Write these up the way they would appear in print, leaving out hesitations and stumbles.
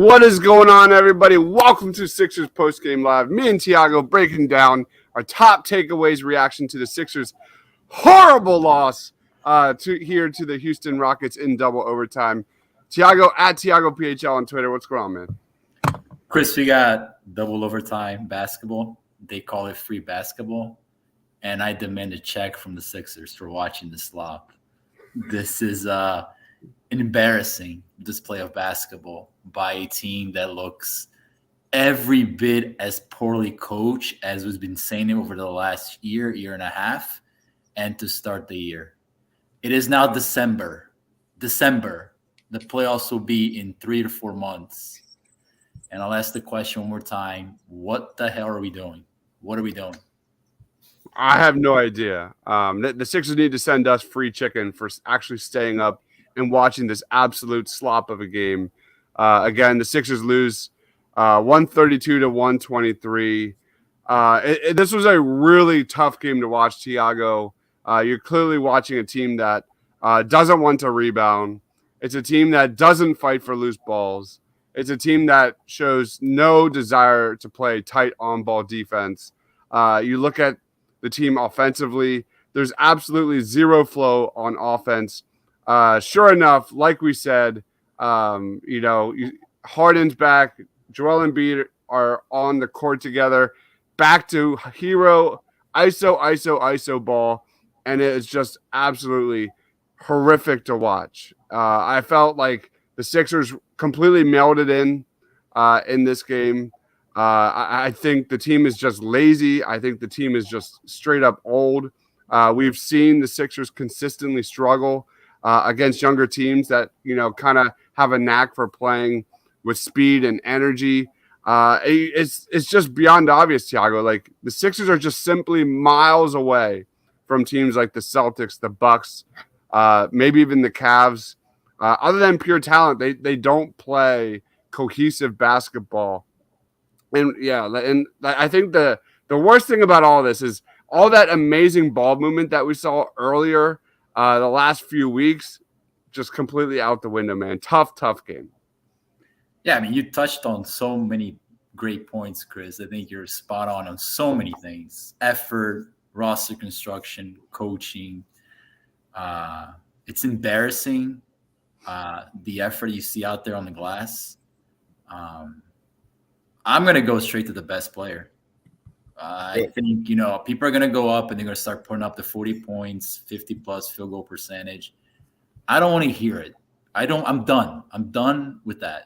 What is going on, everybody? Welcome to Sixers Postgame Live. Me and Tiago breaking down our top takeaways reaction to the Sixers' horrible loss to the Houston Rockets in double overtime. Tiago at TiagoPHL on Twitter. What's going on, man? Chris, we got double overtime basketball. They call it free basketball. And I demand a check from the Sixers for watching the slop. This is an embarrassing display of basketball by a team that looks every bit as poorly coached as we've been saying it over the last year and a half, and to start the year. It is now December. The playoffs will be in 3 to 4 months. And I'll ask the question one more time. What the hell are we doing? What are we doing? I have no idea. The Sixers need to send us free chicken for actually staying up and watching this absolute slop of a game. Again, the Sixers lose 132 to 123. This was a really tough game to watch, Tiago. You're clearly watching a team that doesn't want to rebound. It's a team that doesn't fight for loose balls. It's a team that shows no desire to play tight on-ball defense. You look at the team offensively, there's absolutely zero flow on offense. Sure enough, like we said, Harden's back. Joel Embiid are on the court together, back to hero ISO ball, and it is just absolutely horrific to watch. I felt like the Sixers completely melded in this game. I think the team is just lazy. I think the team is just straight up old. We've seen the Sixers consistently struggle against younger teams that, kind of have a knack for playing with speed and energy. It's just beyond obvious, Tiago. Like, the Sixers are just simply miles away from teams like the Celtics, the Bucks, maybe even the Cavs. Other than pure talent, they don't play cohesive basketball. And I think the worst thing about all this is all that amazing ball movement that we saw earlier the last few weeks, just completely out the window, man. Tough game. Yeah, I mean, you touched on so many great points, Chris. I think you're spot on so many things. Effort, roster construction, coaching. It's embarrassing, the effort you see out there on the glass. I'm going to go straight to the best player. I think, people are going to go up and they're going to start putting up the 40 points, 50-plus field goal percentage. I don't want to hear it. I'm done. I'm done with that,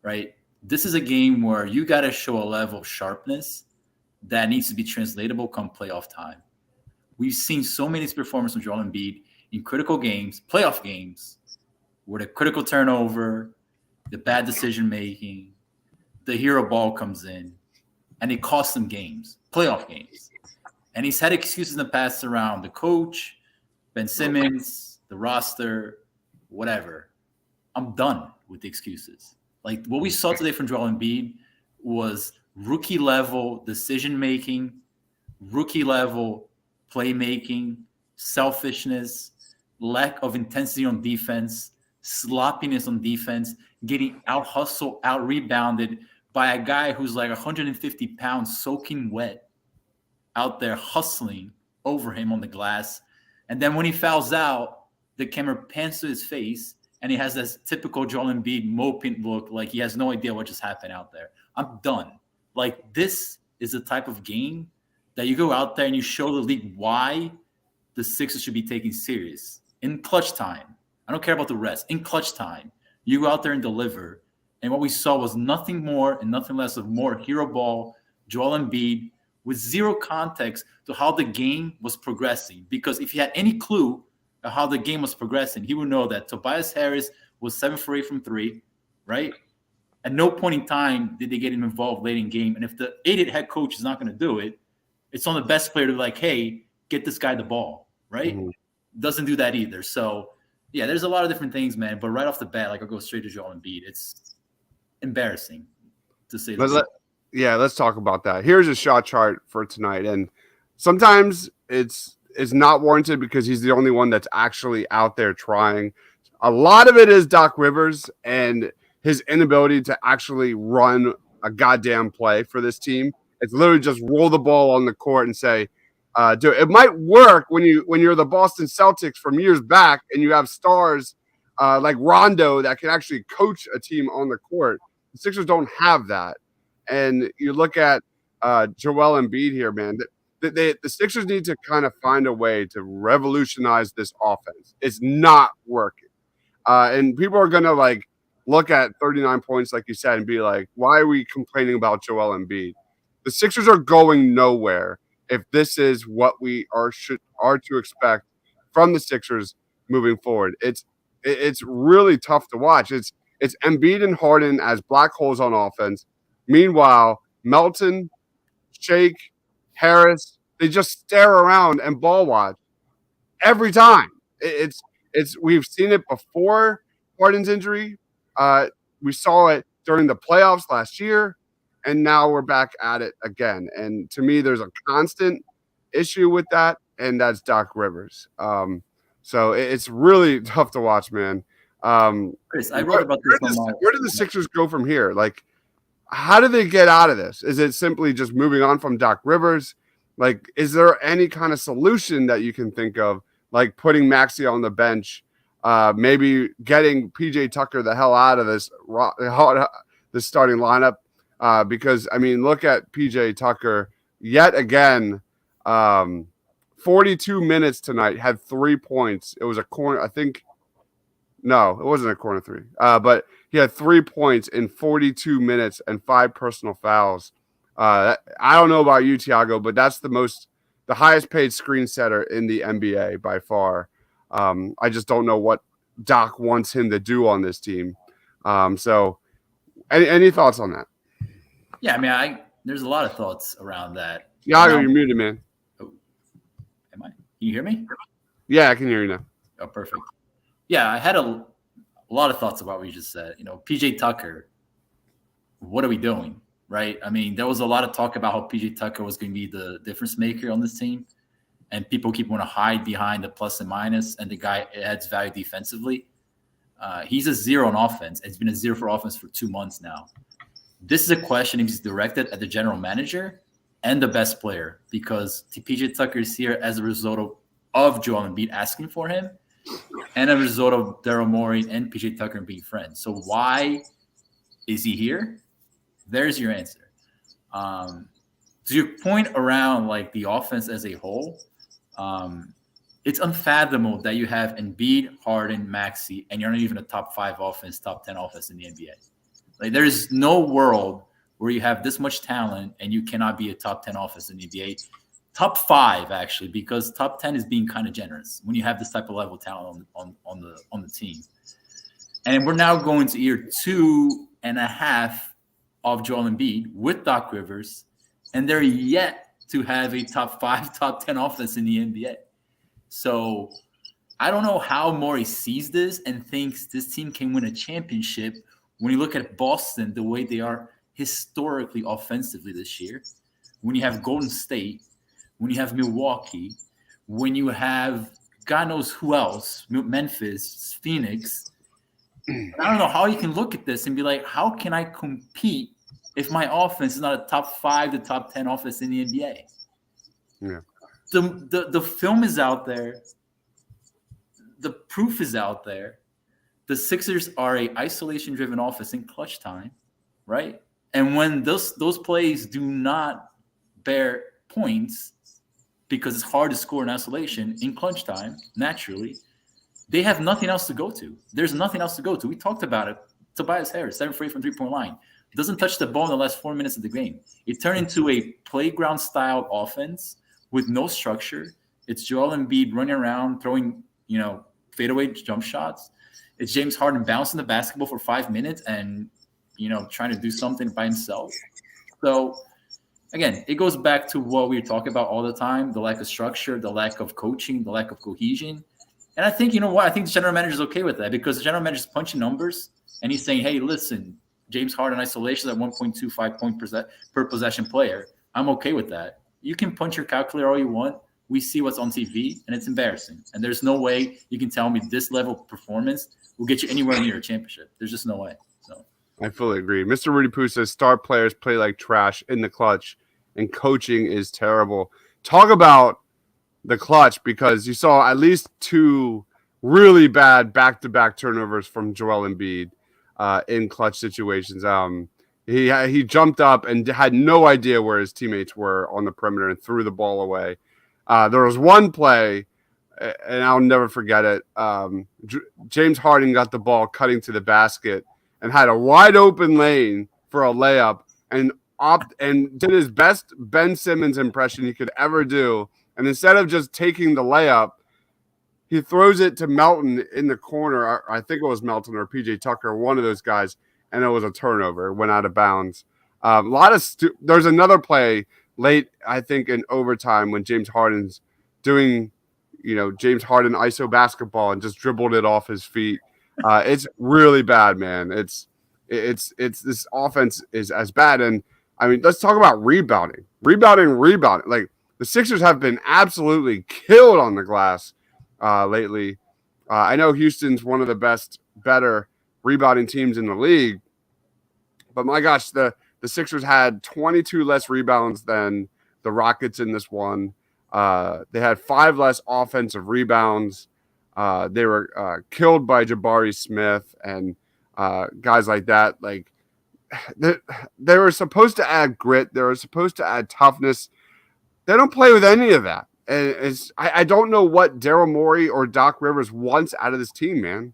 right? This is a game where you got to show a level of sharpness that needs to be translatable come playoff time. We've seen so many performances from Joel Embiid in critical games, playoff games, where the critical turnover, the bad decision-making, the hero ball comes in, and it costs them games, playoff games. And he's had excuses in the past around the coach, Ben Simmons, the roster, whatever. I'm done with the excuses. Like, what we saw today from Joel Embiid was rookie-level decision-making, rookie-level playmaking, selfishness, lack of intensity on defense, sloppiness on defense, getting out-hustled, out-rebounded by a guy who's like 150 pounds soaking wet out there hustling over him on the glass. And then when he fouls out, the camera pans to his face, and he has this typical Joel Embiid moping look like he has no idea what just happened out there. I'm done. Like, this is the type of game that you go out there and you show the league why the Sixers should be taken serious. In clutch time, I don't care about the rest. In clutch time, you go out there and deliver. And what we saw was nothing more and nothing less of more hero ball, Joel Embiid, with zero context to how the game was progressing. Because if he had any clue of how the game was progressing, he would know that Tobias Harris was 7 for 8 from 3, right? At no point in time did they get him involved late in game. And if the idiot head coach is not going to do it, it's on the best player to be like, hey, get this guy the ball, right? Mm-hmm. Doesn't do that either. So, yeah, there's a lot of different things, man. But right off the bat, I'll go straight to Joel Embiid. It's embarrassing, to say the least. Let's talk about that. Here's a shot chart for tonight. And sometimes it's not warranted because he's the only one that's actually out there trying. A lot of it is Doc Rivers, and his inability to actually run a goddamn play for this team. It's literally just roll the ball on the court and say, do it. It might work when you're the Boston Celtics from years back and you have stars like Rondo that can actually coach a team on the court. The Sixers don't have that. And you look at Joel Embiid here, man. The Sixers need to kind of find a way to revolutionize this offense. It's not working. And people are going to like look at 39 points, like you said, and be like, why are we complaining about Joel Embiid? The Sixers are going nowhere if this is what we are to expect from the Sixers moving forward. It's really tough to watch. It's Embiid and Harden as black holes on offense. Meanwhile, Melton, Shake, Harris, they just stare around and ball watch every time. It's we've seen it before Harden's injury. We saw it during the playoffs last year, and now we're back at it again. And to me, there's a constant issue with that, and that's Doc Rivers. So it's really tough to watch, man. Chris, I wrote about this. Where do the Sixers go from here? Like, how do they get out of this? Is it simply just moving on from Doc Rivers? Like, is there any kind of solution that you can think of, like putting Maxey on the bench? Maybe getting PJ Tucker the hell out of this starting lineup, because I mean, look at PJ Tucker yet again. 42 minutes tonight, had 3 points. It was a corner, I think. No, it wasn't a corner three. But he had 3 points in 42 minutes and 5 personal fouls. I don't know about you, Tiago, but that's the highest paid screen setter in the NBA by far. I just don't know what Doc wants him to do on this team. So any thoughts on that? Yeah, I mean, there's a lot of thoughts around that. Tiago, you're muted, man. Oh, am I? Can you hear me? Yeah, I can hear you now. Oh, perfect. Yeah, I had a lot of thoughts about what you just said. You know, PJ Tucker, what are we doing? Right? I mean, there was a lot of talk about how PJ Tucker was going to be the difference maker on this team. And people keep want to hide behind the plus and minus, and the guy adds value defensively. He's a 0 on offense. It's been a 0 for offense for 2 months now. This is a question if he's directed at the general manager and the best player, because PJ Tucker is here as a result of Joel Embiid asking for him, and a result of Daryl Morey and PJ Tucker being friends. So why is he here? There's your answer. To your point around like the offense as a whole, it's unfathomable that you have Embiid, Harden, Maxey, and you're not even a top 5 offense, top 10 offense in the NBA. Like, there is no world where you have this much talent and you cannot be a top 10 offense in the NBA. Top 5, actually, because top 10 is being kind of generous when you have this type of level of talent on the team. And we're now going to year 2.5 of Joel Embiid with Doc Rivers, and they're yet to have a top 5, top 10 offense in the NBA. So I don't know how Morey sees this and thinks this team can win a championship when you look at Boston, the way they are historically offensively this year, when you have Golden State, when you have Milwaukee, when you have God knows who else, Memphis, Phoenix. I don't know how you can look at this and be like, how can I compete if my offense is not a top 5 to top 10 offense in the NBA? Yeah. The film is out there. The proof is out there. The Sixers are a isolation-driven offense in clutch time, right? And when those plays do not bear points because it's hard to score in isolation in clutch time, naturally, they have nothing else to go to. There's nothing else to go to. We talked about it. Tobias Harris, 7 for 8 from three-point line. Doesn't touch the ball in the last 4 minutes of the game. It turned into a playground-style offense with no structure. It's Joel Embiid running around, throwing, fadeaway jump shots. It's James Harden bouncing the basketball for 5 minutes and, trying to do something by himself. So, again, it goes back to what we talk about all the time, the lack of structure, the lack of coaching, the lack of cohesion. And I think, I think the general manager is okay with that, because the general manager is punching numbers and he's saying, hey, listen, James Harden isolation at 1.25 point per possession player. I'm okay with that. You can punch your calculator all you want. We see what's on TV, and it's embarrassing. And there's no way you can tell me this level of performance will get you anywhere near a championship. There's just no way. So I fully agree. Mr. Rudy Poo says star players play like trash in the clutch, and coaching is terrible. Talk about the clutch, because you saw at least two really bad back-to-back turnovers from Joel Embiid in clutch situations. He jumped up and had no idea where his teammates were on the perimeter and threw the ball away. There was one play, and I'll never forget it. James Harden got the ball cutting to the basket and had a wide open lane for a layup, and did his best Ben Simmons impression he could ever do. And instead of just taking the layup, he throws it to Melton in the corner. I think it was Melton or PJ Tucker, one of those guys, and it was a turnover. It went out of bounds. There's another play late, I think, in overtime when James Harden's doing, James Harden ISO basketball and just dribbled it off his feet. It's really bad, man. It's this offense is as bad. And I mean, let's talk about rebounding. Like, the Sixers have been absolutely killed on the glass lately. I know Houston's one of the better rebounding teams in the league, but my gosh, the Sixers had 22 less rebounds than the Rockets in this one. They had 5 less offensive rebounds. They were killed by Jabari Smith and guys like that. Like, they were supposed to add grit. They were supposed to add toughness. They don't play with any of that. And I don't know what Daryl Morey or Doc Rivers wants out of this team, man.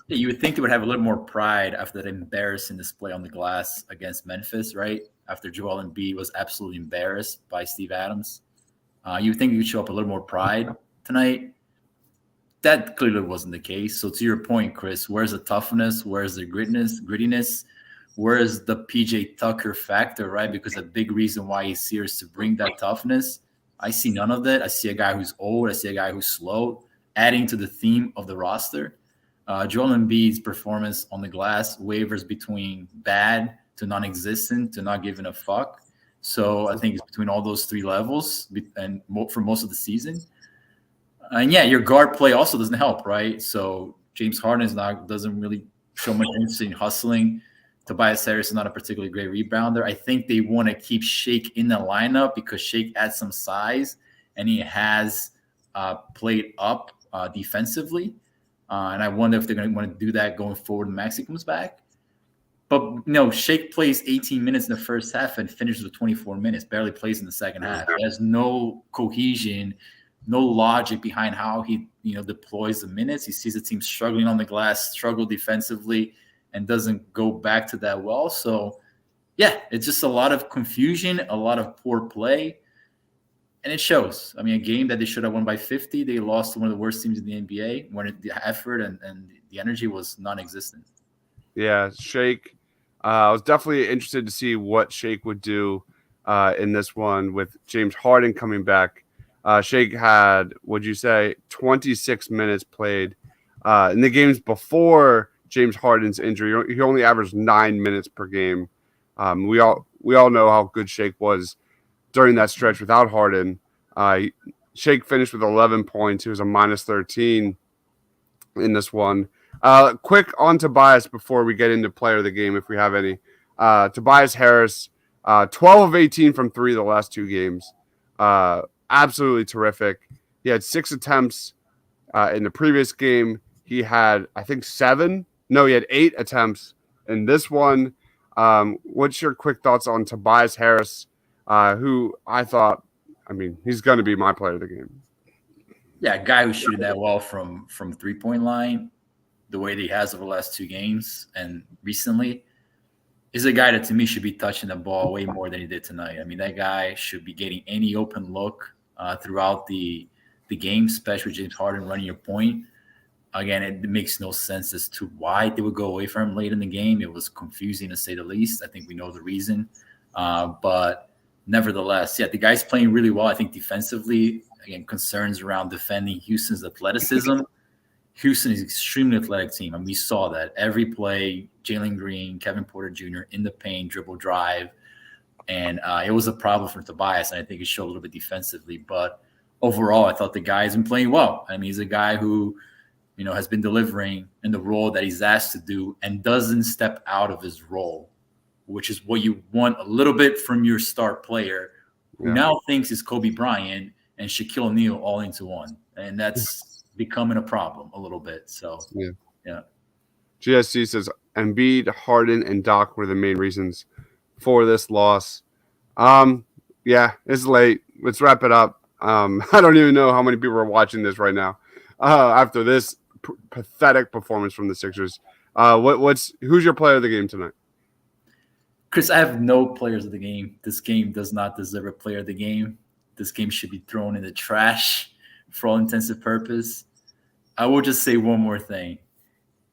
Yeah, you would think they would have a little more pride after that embarrassing display on the glass against Memphis, right? After Joel Embiid was absolutely embarrassed by Steve Adams. You would think you would show up a little more pride tonight. That clearly wasn't the case. So to your point, Chris, where's the toughness? Where's the grittiness? Where is the PJ Tucker factor, right? Because a big reason why he's here is to bring that toughness. I see none of that. I see a guy who's old. I see a guy who's slow, adding to the theme of the roster. Joel Embiid's performance on the glass wavers between bad to non-existent to not giving a fuck. So I think it's between all those 3 levels and for most of the season. And yeah, your guard play also doesn't help, right? So James Harden doesn't really show much interest in hustling. Tobias Harris is not a particularly great rebounder. I think they want to keep Shake in the lineup because Shake adds some size and he has played up defensively. And I wonder if they're going to want to do that going forward when Maxey comes back. But no, Shake plays 18 minutes in the first half and finishes with 24 minutes, barely plays in the second half. He has no cohesion, no logic behind how he deploys the minutes. He sees the team struggling on the glass, struggle defensively, and doesn't go back to that well. So, yeah, it's just a lot of confusion, a lot of poor play, and it shows. I mean, a game that they should have won by 50, they lost to one of the worst teams in the NBA when the effort and the energy was non-existent. Yeah, Shake. I was definitely interested to see what Shake would do in this one with James Harden coming back. Shake had, would you say, 26 minutes played in the games before James Harden's injury. He only averaged 9 minutes per game. We all know how good Shake was during that stretch without Harden. Shake finished with 11 points. He was a minus 13 in this one. Quick on Tobias before we get into player of the game, if we have any. Tobias Harris, 12 of 18 from 3 the last 2 games. Absolutely terrific. He had 6 attempts in the previous game. He had, I think, 8 attempts in this one. What's your quick thoughts on Tobias Harris, who I thought, he's going to be my player of the game. Yeah, a guy who's shooting that well from 3-point line, the way that he has over the last 2 games and recently, is a guy that to me should be touching the ball way more than he did tonight. I mean, that guy should be getting any open look throughout the game, especially with James Harden running your point. Again, it makes no sense as to why they would go away from him late in the game. It was confusing to say the least. I think we know the reason. But nevertheless, yeah, the guy's playing really well. I think defensively, again, concerns around defending Houston's athleticism. Houston is an extremely athletic team. And we saw that every play, Jalen Green, Kevin Porter Jr. in the paint, dribble drive. And it was a problem for Tobias. And I think it showed a little bit defensively. But overall, I thought the guy has been playing well. I mean, he's a guy who has been delivering in the role that he's asked to do and doesn't step out of his role, which is what you want a little bit from your star player who now thinks is Kobe Bryant and Shaquille O'Neal all into one. And that's becoming a problem a little bit. So, yeah. GSC says Embiid, Harden, and Doc were the main reasons for this loss. Yeah, it's late. Let's wrap it up. I don't even know how many people are watching this right now after this pathetic performance from the Sixers. Who's your player of the game tonight? Chris, I have no players of the game. This game does not deserve a player of the game. This game should be thrown in the trash for all intensive purpose. I will just say one more thing.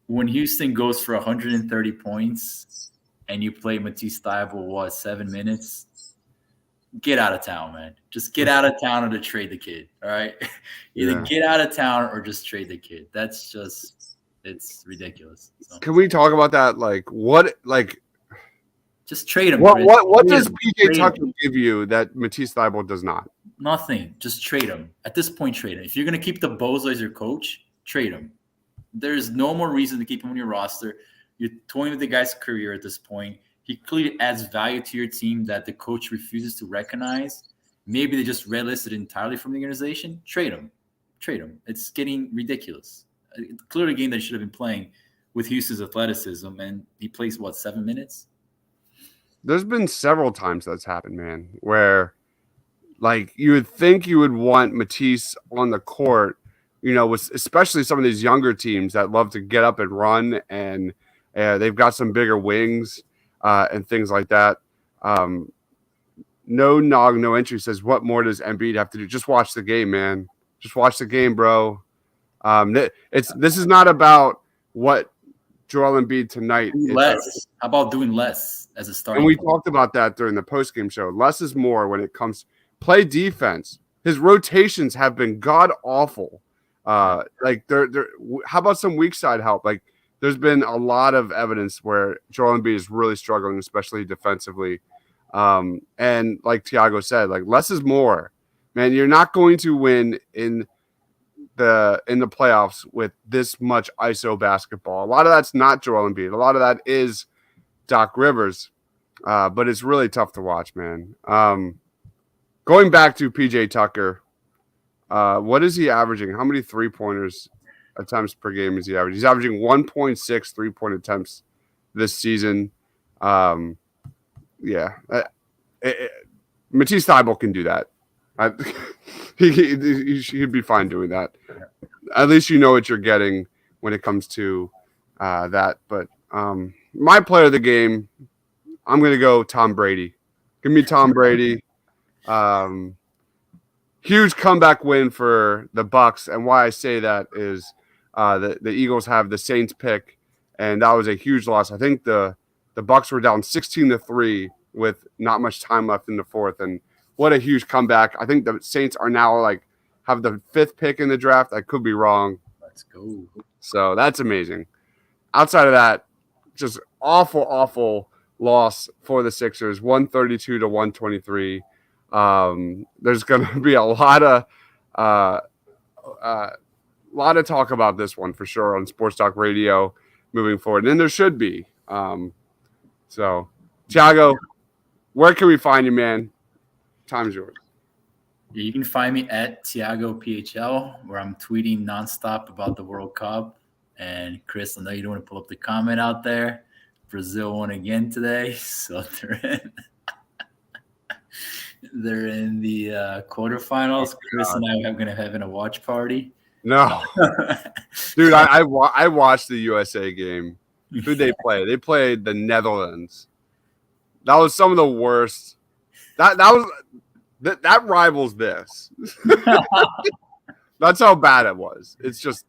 When Houston goes for 130 points and you play Matisse Thybulle, 7 minutes, get out of town, man. Just get out of town or to trade the kid, all right? Either get out of town or just trade the kid. That's just – it's ridiculous. So. Can we talk about that? Just trade him. What does PJ Tucker give you that Matisse Thybulle does not? Nothing. Just trade him. At this point, trade him. If you're going to keep the Bozo as your coach, trade him. There's no more reason to keep him on your roster. You're toying with the guy's career at this point. He clearly adds value to your team that the coach refuses to recognize. Maybe they just red listed entirely from the organization. Trade him. Trade him. It's getting ridiculous. Clearly a game that he should have been playing with Houston's athleticism, and he plays, 7 minutes? There's been several times that's happened, man, where you would think you would want Matisse on the court, with especially some of these younger teams that love to get up and run, and they've got some bigger wings and things like that. No entry says, what more does Embiid have to do? Just watch the game, man. Just watch the game, bro. This is not about what Joel Embiid tonight. Less. How about doing less as a starter? And we talked about that during the postgame show. Less is more when it comes play defense. His rotations have been god awful. How about some weak side help? There's been a lot of evidence where Joel Embiid is really struggling, especially defensively. And like Tiago said, less is more. Man, you're not going to win in the playoffs with this much ISO basketball. A lot of that's not Joel Embiid. A lot of that is Doc Rivers. But it's really tough to watch, man. Going back to PJ Tucker, what is he averaging? How many 3-pointers attempts per game is he averaging? He's averaging 1.6 3-point attempts this season. Matisse Thybulle can do that. He'd be fine doing that. At least you know what you're getting when it comes to that. But my player of the game, I'm going to go Tom Brady. Give me Tom Brady. Huge comeback win for the Bucks, and why I say that is the Eagles have the Saints pick, and that was a huge loss. I think the Bucks were down 16-3 with not much time left in the fourth, and what a huge comeback. I think the Saints are now have the 5th pick in the draft. I could be wrong. Let's go. So that's amazing. Outside of that, just awful loss for the Sixers, 132-123. There's going to be a lot of talk about this one for sure on Sports Talk Radio moving forward, and there should be. So, Thiago, where can we find you, man? Time's yours. You can find me at Thiago PHL, where I'm tweeting nonstop about the World Cup. And Chris, I know you don't want to pull up the comment out there. Brazil won again today, so they're in the quarterfinals. Chris and I are going to have a watch party. No, dude, I watched the USA game. Who'd they play? They played the Netherlands. That was some of the worst. That rivals this. That's how bad it was. It's just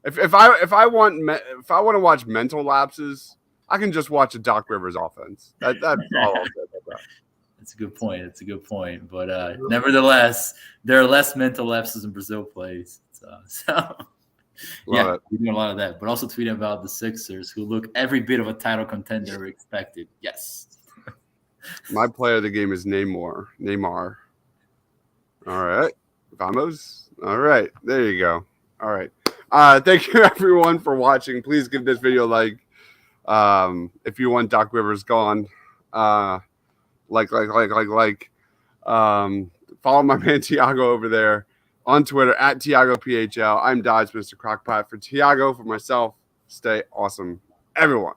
if I want to watch mental lapses, I can just watch a Doc Rivers offense. That's all I'll say about that. That's a good point. It's a good point. But nevertheless, there are less mental lapses in Brazil plays. So yeah, we're doing a lot of that. But also tweeting about the Sixers, who look every bit of a title contender we expected. Yes. My player of the game is Neymar. All right. Vamos. All right. There you go. All right. Thank you everyone for watching. Please give this video a like. If you want Doc Rivers gone, like. Follow my man Tiago over there on Twitter at TiagoPHL. I'm Dodge, Mr. Crockpot. For Tiago, for myself, stay awesome, everyone.